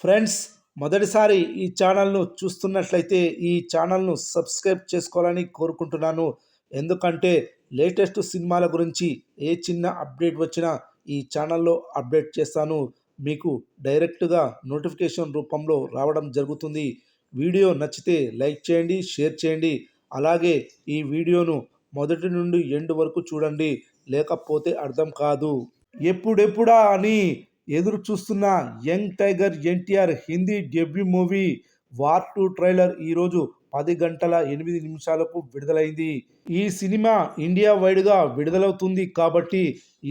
Friends, మొదటిసారి ఈ ఛానల్ను చూస్తున్నట్లయితే ఈ ఛానల్ను సబ్స్క్రైబ్ చేసుకోవాలని కోరుకుంటున్నాను. ఎందుకంటే లేటెస్ట్ సినిమాల గురించి ఏ చిన్న అప్డేట్ వచ్చినా ఈ ఛానల్లో అప్డేట్ చేస్తాను. మీకు డైరెక్ట్గా నోటిఫికేషన్ రూపంలో రావడం జరుగుతుంది. వీడియో నచ్చితే లైక్ చేయండి, షేర్ చేయండి. అలాగే ఈ వీడియోను మొదటి నుండి ఎండ్ వరకు చూడండి, లేకపోతే అర్థం కాదు. ఎప్పుడెప్పుడా అని ఎదురు చూస్తున్న young tiger NTR Hindi debut movie war 2 trailer ఈరోజు 10 గంటల 8 నిమిషాలకు విడుదలైంది. ఈ సినిమా ఇండియా వైడ్గా విడుదలవుతుంది కాబట్టి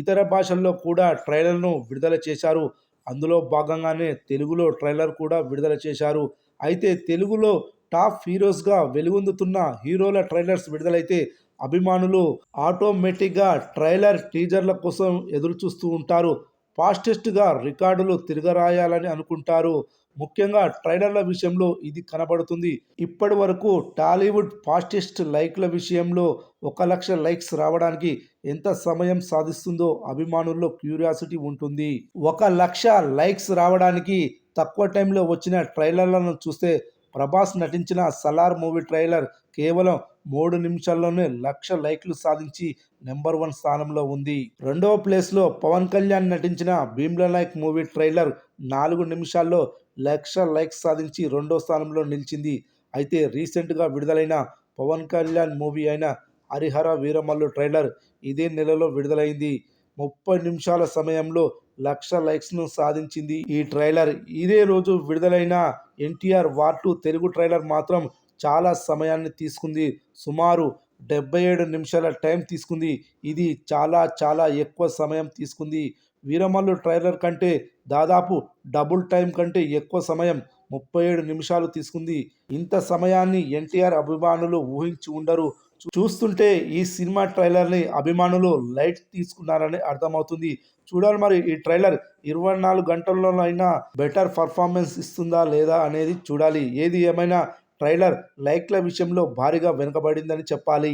ఇతర భాషల్లో కూడా ట్రైలర్ను విడుదల చేశారు. అందులో భాగంగానే తెలుగులో ట్రైలర్ కూడా విడుదల చేశారు. అయితే తెలుగులో టాప్ హీరోస్గా వెలుగొందుతున్న హీరోల ట్రైలర్స్ విడుదలైతే అభిమానులు ఆటోమేటిక్గా ట్రైలర్ టీజర్ల కోసం ఎదురు చూస్తూ ఉంటారు. ఫాస్టెస్ట్గా రికార్డులు తిరగరాయాలని అనుకుంటారు. ముఖ్యంగా ట్రైలర్ల విషయంలో ఇది కనబడుతుంది. ఇప్పటి వరకు టాలీవుడ్ ఫాస్టెస్ట్ లైక్ల విషయంలో 1,00,000 లైక్స్ రావడానికి ఎంత సమయం సాధిస్తుందో అభిమానుల్లో క్యూరియాసిటీ ఉంటుంది. 1,00,000 లైక్స్ రావడానికి తక్కువ టైంలో వచ్చిన ట్రైలర్లను చూస్తే ప్రభాస్ నటించిన సలార్ మూవీ ట్రైలర్ కేవలం 3 నిమిషాల్లోనే 1,00,000 లైక్లు సాధించి నెంబర్ 1 స్థానంలో ఉంది. రెండవ ప్లేస్లో పవన్ కళ్యాణ్ నటించిన భీమ్లా నాయక్ మూవీ ట్రైలర్ 4 నిమిషాల్లో 1,00,000 లైక్స్ సాధించి రెండో స్థానంలో నిలిచింది. అయితే రీసెంట్గా విడుదలైన పవన్ కళ్యాణ్ మూవీ అయిన హరిహర వీరమల్లు ట్రైలర్ ఇదే నెలలో విడుదలైంది. 30 నిమిషాల సమయంలో 1,00,000 లైక్స్ను సాధించింది ఈ ట్రైలర్. ఇదే రోజు విడుదలైన ఎన్టీఆర్ వార్ 2 తెలుగు ట్రైలర్ మాత్రం చాలా సమయాన్ని తీసుకుంది. సుమారు 77 నిమిషాల టైం తీసుకుంది. ఇది చాలా ఎక్కువ సమయం తీసుకుంది. వీరమల్లు ట్రైలర్ కంటే దాదాపు డబుల్ టైం కంటే ఎక్కువ సమయం 37 నిమిషాలు తీసుకుంది. ఇంత సమయాన్ని ఎన్టీఆర్ అభిమానులు ఊహించి ఉండరు. చూస్తుంటే ఈ సినిమా ట్రైలర్ని అభిమానులు లైట్ తీసుకున్నారని అర్థమవుతుంది. చూడాలి మరి ఈ ట్రైలర్ 24 గంటల్లోనైనా బెటర్ పర్ఫార్మెన్స్ ఇస్తుందా లేదా అనేది చూడాలి. ఏది ఏమైనా ట్రైలర్ లైక్ల విషయంలో భారీగా వెనుకబడిందని చెప్పాలి.